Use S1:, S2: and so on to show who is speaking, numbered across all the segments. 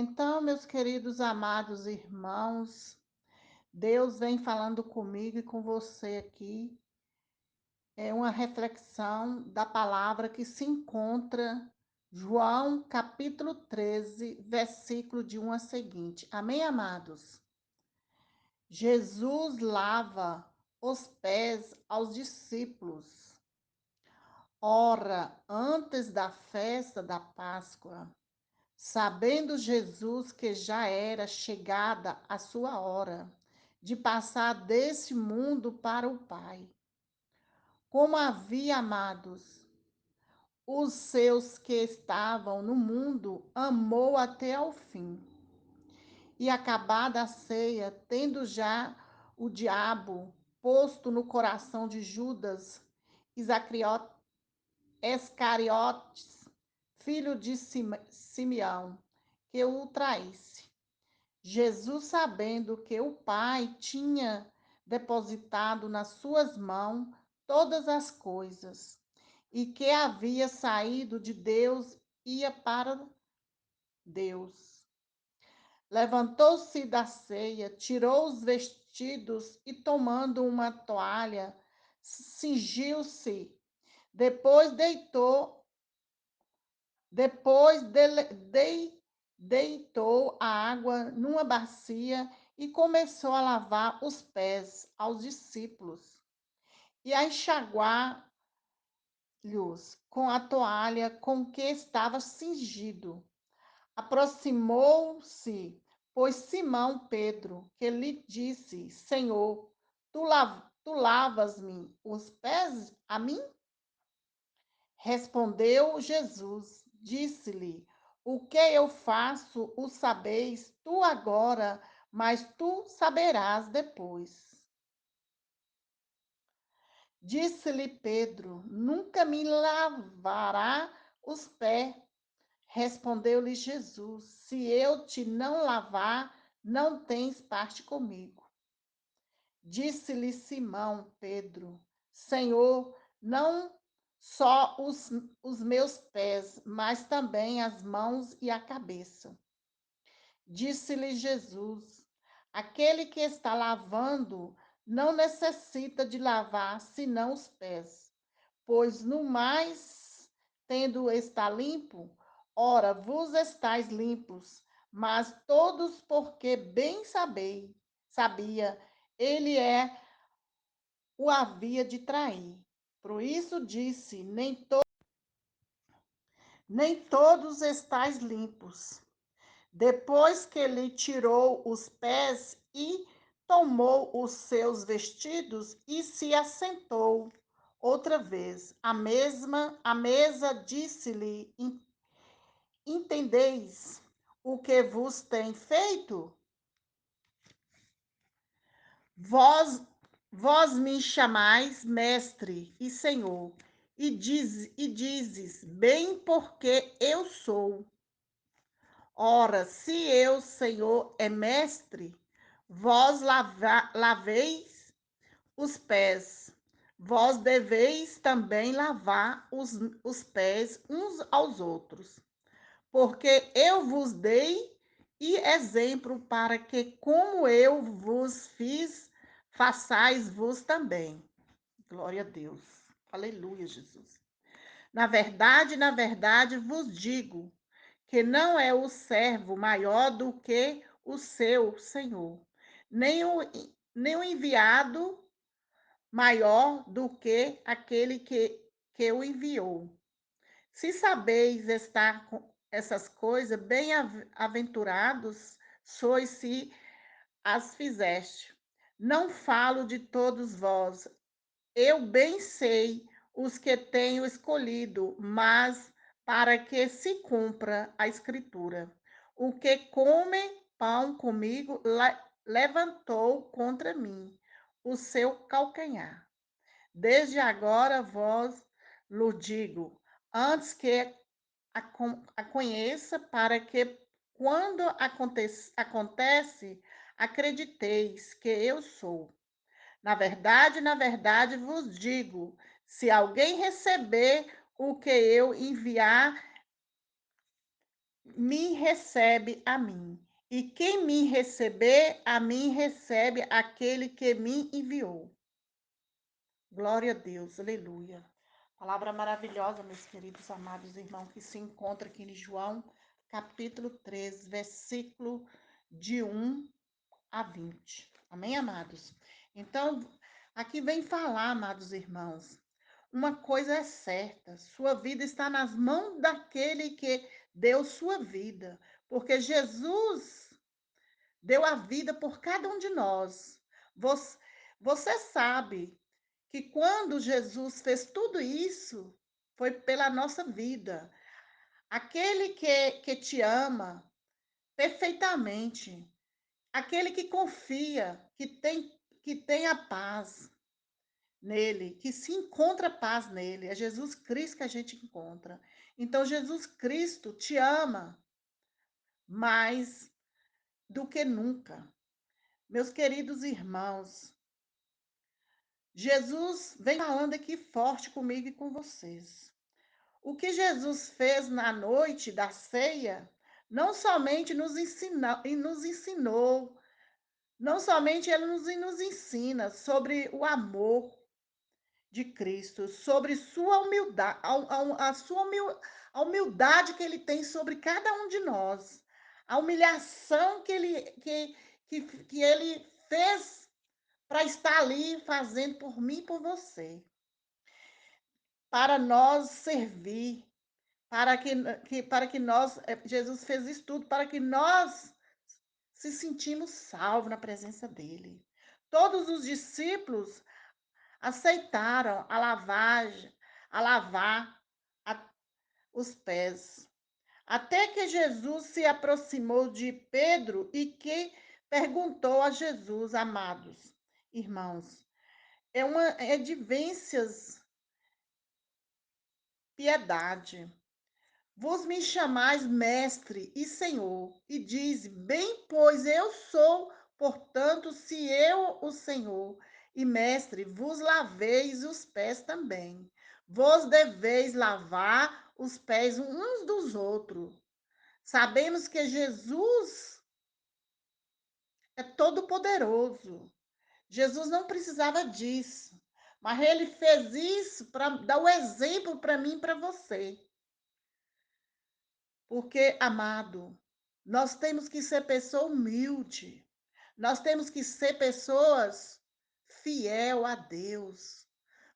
S1: Então, meus queridos amados irmãos, Deus vem falando comigo e com você aqui. É uma reflexão da palavra que se encontra João capítulo 13, versículo de 1 a seguinte. Amém, amados? Jesus lava os pés aos discípulos. Ora, antes da festa da Páscoa, sabendo Jesus que já era chegada a sua hora de passar deste mundo para o Pai, como havia amados os seus que estavam no mundo, amou até ao fim. E acabada a ceia, tendo já o diabo posto no coração de Judas Iscariotes, filho de Simeão, que o traísse. Jesus, sabendo que o Pai tinha depositado nas suas mãos todas as coisas, e que havia saído de Deus, ia para Deus. Levantou-se da ceia, tirou os vestidos e, tomando uma toalha, cingiu-se. Depois deitou Depois deitou a água numa bacia e começou a lavar os pés aos discípulos e a enxaguar-lhes com a toalha com que estava cingido. Aproximou-se, pois, Simão Pedro, que lhe disse: Senhor, tu lavas-me os pés a mim? Respondeu Jesus, disse-lhe: O que eu faço, o sabeis tu agora, mas tu saberás depois. Disse-lhe Pedro: Nunca me lavará os pés. Respondeu-lhe Jesus: Se eu te não lavar, não tens parte comigo. Disse-lhe Simão Pedro: Senhor, não só os meus pés, mas também as mãos e a cabeça. Disse-lhe Jesus: Aquele que está lavando não necessita de lavar senão os pés, pois no mais, tendo está limpo, ora, vos estáis limpos, mas todos porque bem sabia, ele o havia de trair. Por isso disse: nem todos estáis limpos. Depois que lhe tirou os pés e tomou os seus vestidos e se assentou outra vez. A mesa disse-lhe: Entendeis o que vos tem feito? Vós, vós me chamais mestre e senhor, e dizes, bem porque eu sou. Ora, se eu, Senhor, é mestre, vós laveis os pés. Vós deveis também lavar os pés uns aos outros, porque eu vos dei exemplo para que, como eu vos fiz, façais vos também. Glória a Deus. Aleluia, Jesus. Na verdade, vos digo que não é o servo maior do que o seu senhor, nem o enviado maior do que aquele que o enviou. Se sabeis estar com essas coisas, bem-aventurados sois se as fizeste. Não falo de todos vós, eu bem sei os que tenho escolhido, mas para que se cumpra a escritura. O que come pão comigo levantou contra mim o seu calcanhar. Desde agora vos lo digo, antes que a conheça, para que, quando acontece, acrediteis que eu sou. Na verdade vos digo: se alguém receber o que eu me recebe a mim. E quem me receber, a mim recebe aquele que me enviou. Glória a Deus, aleluia. Palavra maravilhosa, meus queridos amados irmãos, que se encontra aqui em João, capítulo 13, versículo de 1 a 20. Amém, amados? Então, aqui vem falar, amados irmãos, uma coisa é certa: sua vida está nas mãos daquele que deu sua vida, porque Jesus deu a vida por cada um de nós. Você, você sabe que quando Jesus fez tudo isso, foi pela nossa vida. Aquele que te ama perfeitamente, aquele que confia, que tem a paz nele, que se encontra paz nele, é Jesus Cristo que a gente encontra. Então, Jesus Cristo te ama mais do que nunca. Meus queridos irmãos, Jesus vem falando aqui forte comigo e com vocês. O que Jesus fez na noite da ceia, não somente nos ensinou, não somente ele nos ensina sobre o amor de Cristo, sobre sua humildade, a humildade que ele tem sobre cada um de nós, a humilhação que ele fez para estar ali fazendo por mim e por você, para nós servir, para que nós, Jesus fez isso tudo para que nós se sentimos salvos na presença dele. Todos os discípulos aceitaram a lavar a, os pés. Até que Jesus se aproximou de Pedro e que perguntou a Jesus, amados irmãos, é de vências piedade. Vos me chamais mestre e senhor, e diz, bem, pois eu sou, portanto, se eu, o Senhor e mestre, vos laveis os pés também. Vos deveis lavar os pés uns dos outros. Sabemos que Jesus é todo poderoso. Jesus não precisava disso, mas ele fez isso para dar o exemplo para mim e para você. Porque, amado, nós temos que ser pessoa humilde. Nós temos que ser pessoas fiel a Deus.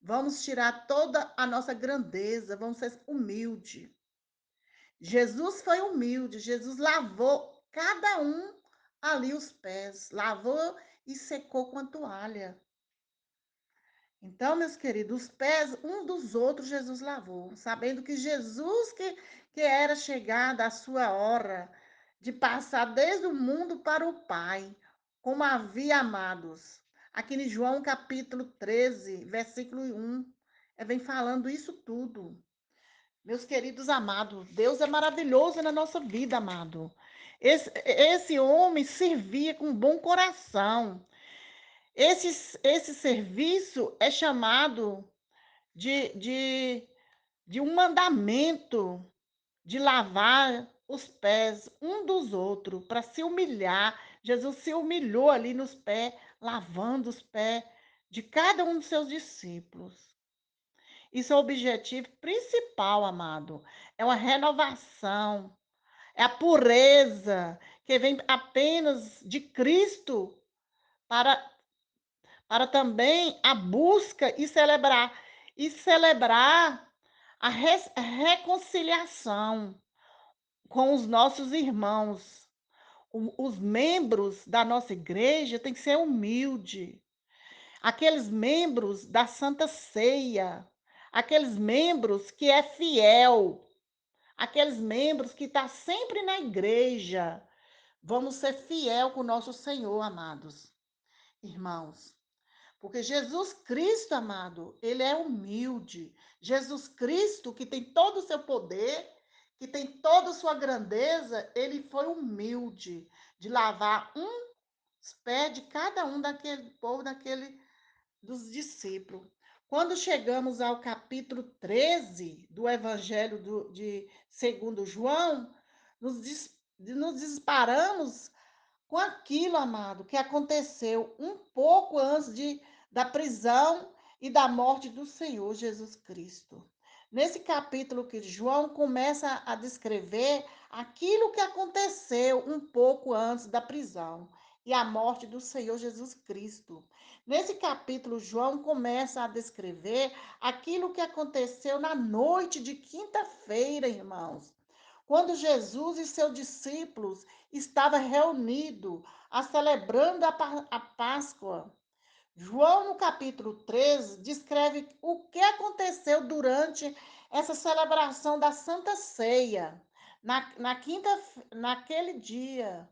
S1: Vamos tirar toda a nossa grandeza, vamos ser humilde. Jesus foi humilde, Jesus lavou cada um ali os pés, lavou e secou com a toalha. Então, meus queridos, os pés um dos outros Jesus lavou, sabendo que Jesus que era chegada a sua hora de passar desde o mundo para o Pai, como havia amados. Aqui em João capítulo 13, versículo 1, vem falando isso tudo. Meus queridos amados, Deus é maravilhoso na nossa vida, amado. Esse homem servia com bom coração. Esse serviço é chamado de, de, de um mandamento de lavar os pés um dos outros, para se humilhar. Jesus se humilhou ali nos pés, lavando os pés de cada um dos seus discípulos. Isso é o objetivo principal, amado. É uma renovação, é a pureza que vem apenas de Cristo para também a busca e celebrar a reconciliação com os nossos irmãos. Os membros da nossa igreja têm que ser humilde. Aqueles membros da Santa Ceia, aqueles membros que é fiel, aqueles membros que está sempre na igreja. Vamos ser fiel com o nosso Senhor, amados irmãos. Porque Jesus Cristo, amado, ele é humilde. Jesus Cristo, que tem todo o seu poder, que tem toda a sua grandeza, ele foi humilde de lavar os pés de cada um daquele povo, dos discípulos. Quando chegamos ao capítulo 13 do Evangelho de segundo João, nos disparamos com aquilo, amado, que aconteceu um pouco antes da prisão e da morte do Senhor Jesus Cristo. Nesse capítulo que João começa a descrever aquilo que aconteceu um pouco antes da prisão e a morte do Senhor Jesus Cristo. Nesse capítulo, João começa a descrever aquilo que aconteceu na noite de quinta-feira, irmãos, quando Jesus e seus discípulos estavam reunidos, celebrando a Páscoa. João, no capítulo 13, descreve o que aconteceu durante essa celebração da Santa Ceia. Naquele dia,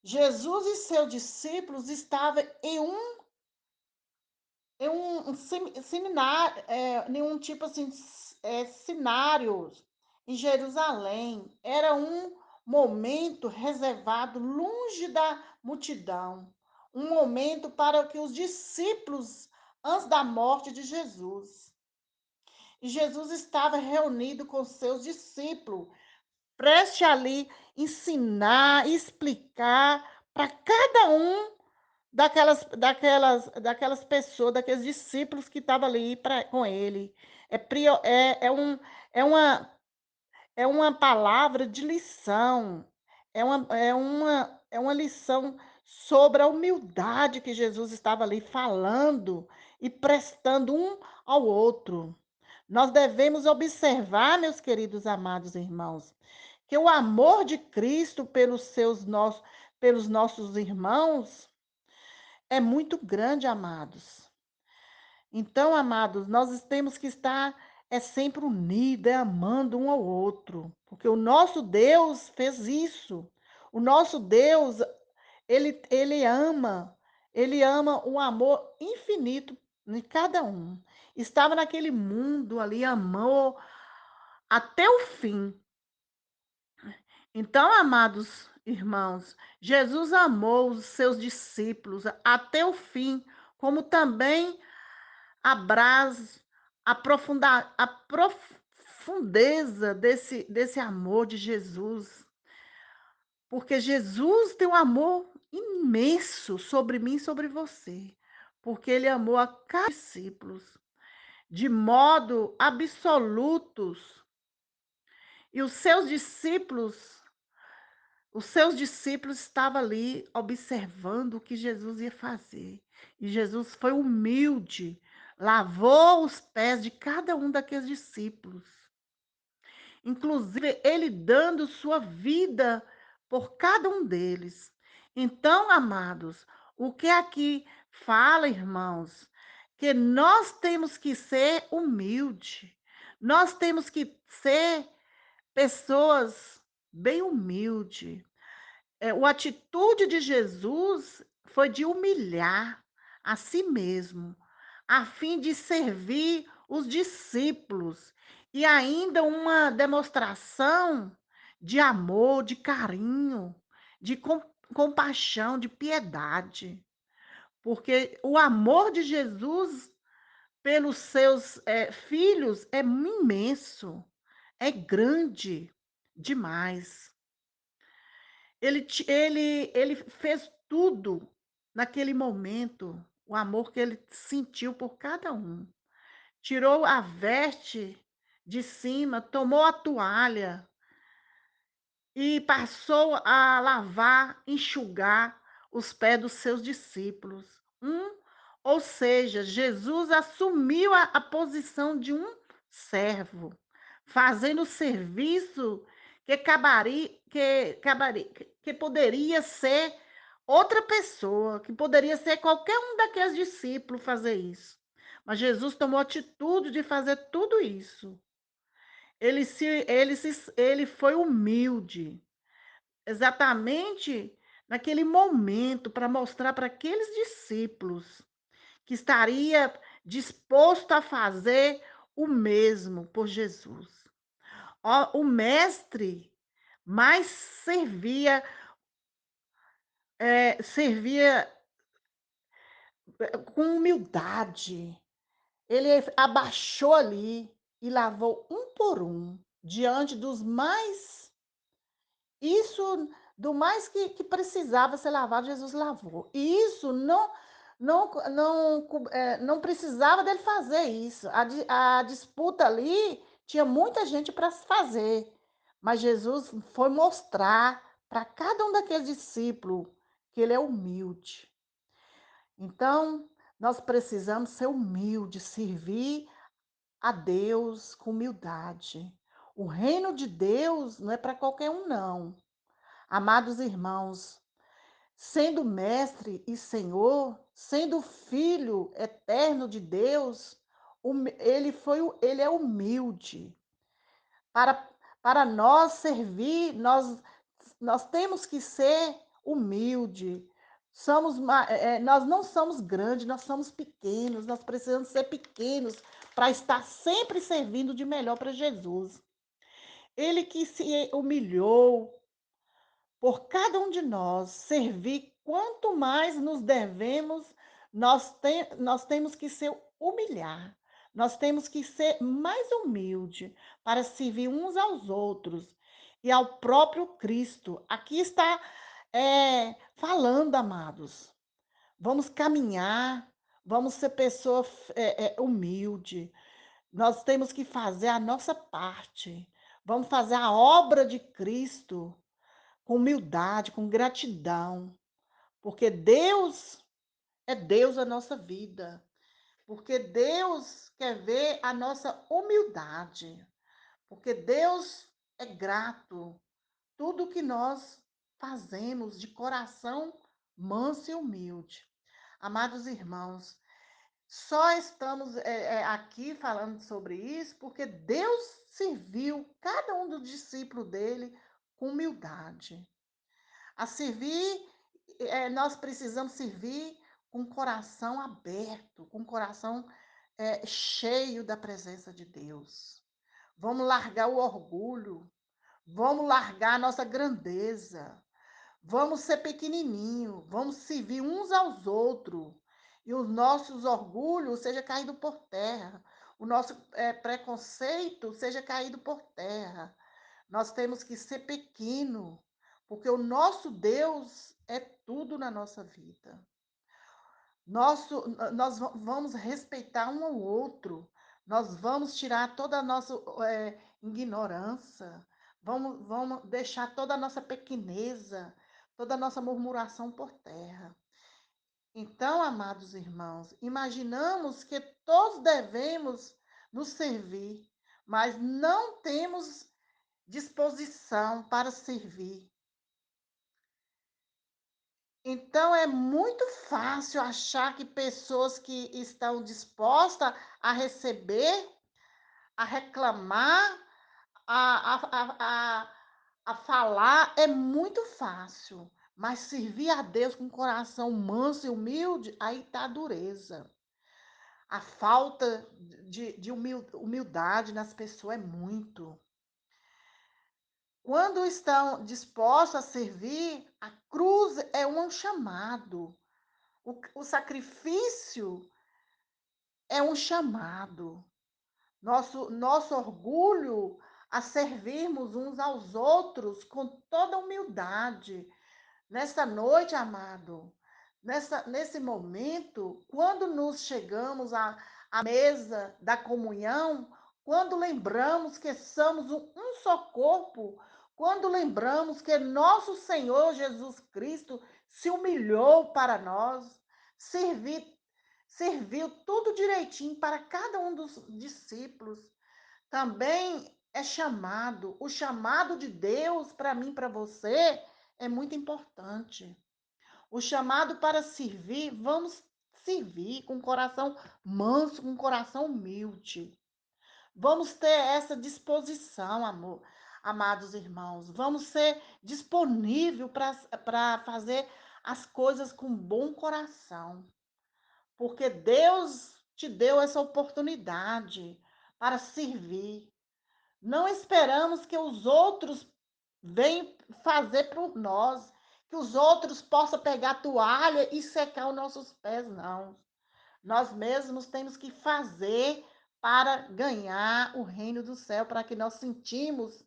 S1: Jesus e seus discípulos estavam seminário, nenhum tipo assim, cenários em Jerusalém. Era um momento reservado longe da multidão, um momento para que os discípulos, antes da morte de Jesus. E Jesus estava reunido com seus discípulos, preste ali ensinar, explicar para cada um daquelas pessoas, daqueles discípulos que estavam ali com ele. É, é, uma, é uma palavra de lição, é uma lição sobre a humildade que Jesus estava ali falando e prestando um ao outro. Nós devemos observar, meus queridos amados irmãos, que o amor de Cristo pelos nossos irmãos é muito grande, amados. Então, amados, nós temos que estar sempre unidos, amando um ao outro, porque o nosso Deus fez isso. O nosso Deus, ele ama um amor infinito em cada um. Estava naquele mundo ali, amou até o fim. Então, amados irmãos, Jesus amou os seus discípulos até o fim, como também abraço, a profundeza desse amor de Jesus. Porque Jesus tem um amor imenso sobre mim e sobre você. Porque ele amou a cada discípulo de modo absolutos. E os seus discípulos estavam ali observando o que Jesus ia fazer. E Jesus foi humilde, lavou os pés de cada um daqueles discípulos. Inclusive, ele dando sua vida por cada um deles. Então, amados, o que aqui fala, irmãos, que nós temos que ser humildes. Nós temos que ser pessoas bem humildes. A atitude de Jesus foi de humilhar a si mesmo, a fim de servir os discípulos, e ainda uma demonstração de amor, de carinho, de compaixão, de piedade, porque o amor de Jesus pelos seus filhos é imenso, é grande demais. Ele fez tudo naquele momento, o amor que ele sentiu por cada um. Tirou a veste de cima, tomou a toalha e passou a lavar, enxugar os pés dos seus discípulos. Ou seja, Jesus assumiu a posição de um servo, fazendo o serviço que poderia ser outra pessoa, que poderia ser qualquer um daqueles discípulos fazer isso. Mas Jesus tomou a atitude de fazer tudo isso. Ele foi humilde, exatamente naquele momento, para mostrar para aqueles discípulos que estaria disposto a fazer o mesmo por Jesus. O mestre mais servia com humildade. Ele abaixou ali e lavou um por um, diante dos mais Isso, do mais que precisava ser lavado, Jesus lavou. E isso não precisava dele fazer isso. A disputa ali tinha muita gente para se fazer, mas Jesus foi mostrar para cada um daqueles discípulos que ele é humilde. Então, nós precisamos ser humildes, servir a Deus com humildade. O reino de Deus não é para qualquer um, não. Amados irmãos, sendo mestre e senhor, sendo filho eterno de Deus, ele é humilde. Para, para nós servir, nós temos que ser humilde. Nós não somos grandes, nós somos pequenos, nós precisamos ser pequenos para estar sempre servindo de melhor para Jesus. Ele que se humilhou por cada um de nós, servir, quanto mais nos devemos, nós temos que ser humilhar, nós temos que ser mais humilde para servir uns aos outros e ao próprio Cristo. Aqui está falando, amados. Vamos caminhar, vamos ser pessoa humilde. Nós temos que fazer a nossa parte. Vamos fazer a obra de Cristo com humildade, com gratidão, porque Deus é Deus da nossa vida, porque Deus quer ver a nossa humildade, porque Deus é grato. Tudo que nós fazemos de coração manso e humilde. Amados irmãos, só estamos aqui falando sobre isso porque Deus serviu cada um dos discípulos dele com humildade. A servir, nós precisamos servir com o coração aberto, com o coração cheio da presença de Deus. Vamos largar o orgulho, vamos largar a nossa grandeza, vamos ser pequenininho, vamos servir uns aos outros. E os nossos orgulhos seja caído por terra, o nosso preconceito seja caído por terra. Nós temos que ser pequeno, porque o nosso Deus é tudo na nossa vida. Nós vamos respeitar um ao outro, nós vamos tirar toda a nossa ignorância, vamos deixar toda a nossa pequeneza, toda a nossa murmuração por terra. Então, amados irmãos, imaginamos que todos devemos nos servir, mas não temos disposição para servir. Então, é muito fácil achar que pessoas que estão dispostas a receber, a reclamar, a, a, a, a falar, é muito fácil. Mas servir a Deus com coração manso e humilde, aí está a dureza. A falta de humildade nas pessoas é muito. Quando estão dispostos a servir, a cruz é um chamado. O sacrifício é um chamado. Nosso orgulho a servirmos uns aos outros com toda humildade. Nesta noite, amado, nesse momento, quando nos chegamos à mesa da comunhão, quando lembramos que somos um só corpo, quando lembramos que nosso Senhor Jesus Cristo se humilhou para nós, serviu, serviu tudo direitinho para cada um dos discípulos, também é chamado. O chamado de Deus para mim, para você, é muito importante. O chamado para servir, vamos servir com coração manso, com coração humilde. Vamos ter essa disposição, amor, amados irmãos. Vamos ser disponível para fazer as coisas com bom coração. Porque Deus te deu essa oportunidade para servir. Não esperamos que os outros venham fazer por nós, que os outros possam pegar a toalha e secar os nossos pés, não. Nós mesmos temos que fazer para ganhar o reino do céu, para que nós sentimos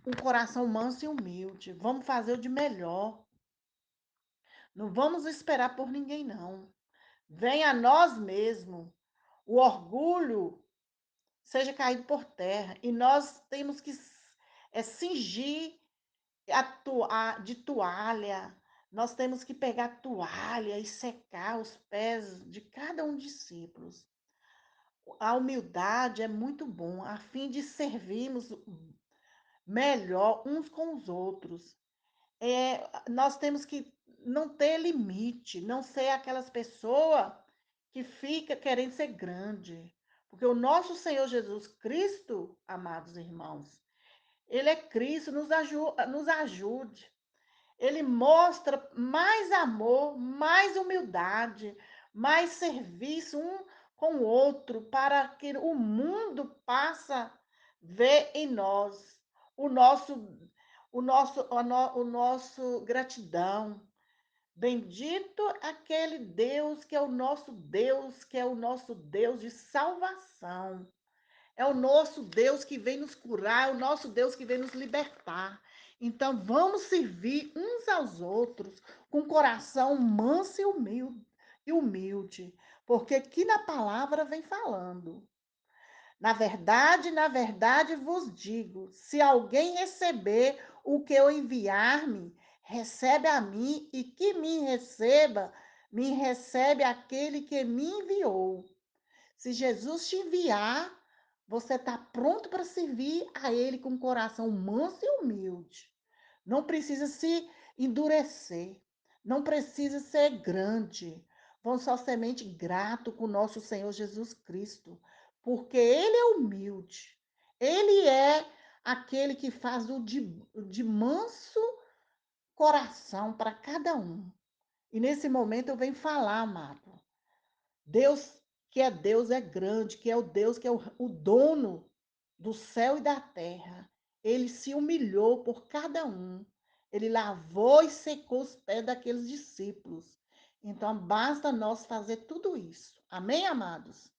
S1: um coração manso e humilde. Vamos fazer o de melhor. Não vamos esperar por ninguém, não. Venha a nós mesmos. O orgulho seja caído por terra. E nós temos que cingir de toalha. Nós temos que pegar a toalha e secar os pés de cada um discípulo. A humildade é muito bom, a fim de servirmos melhor uns com os outros. Nós temos que não ter limite, não ser aquelas pessoas que fica querendo ser grande. Porque o nosso Senhor Jesus Cristo, amados irmãos, ele é Cristo, nos ajude. Ele mostra mais amor, mais humildade, mais serviço um com o outro, para que o mundo possa ver em nós o nosso, o nosso gratidão. Bendito aquele Deus que é o nosso Deus, que é o nosso Deus de salvação. É o nosso Deus que vem nos curar, é o nosso Deus que vem nos libertar. Então, vamos servir uns aos outros com coração manso e humilde, porque aqui na palavra vem falando. Na verdade vos digo: se alguém receber o que eu enviar-me, recebe a mim, e que me recebe aquele que me enviou. Se Jesus te enviar, você está pronto para servir a Ele com um coração manso e humilde. Não precisa se endurecer, não precisa ser grande. Vamos só semente grato com o nosso Senhor Jesus Cristo, porque Ele é humilde. Ele é aquele que faz de manso coração para cada um. E nesse momento eu venho falar, amado. Deus, que é Deus, é grande, que é o Deus, que é o dono do céu e da terra. Ele se humilhou por cada um. Ele lavou e secou os pés daqueles discípulos. Então, basta nós fazer tudo isso. Amém, amados?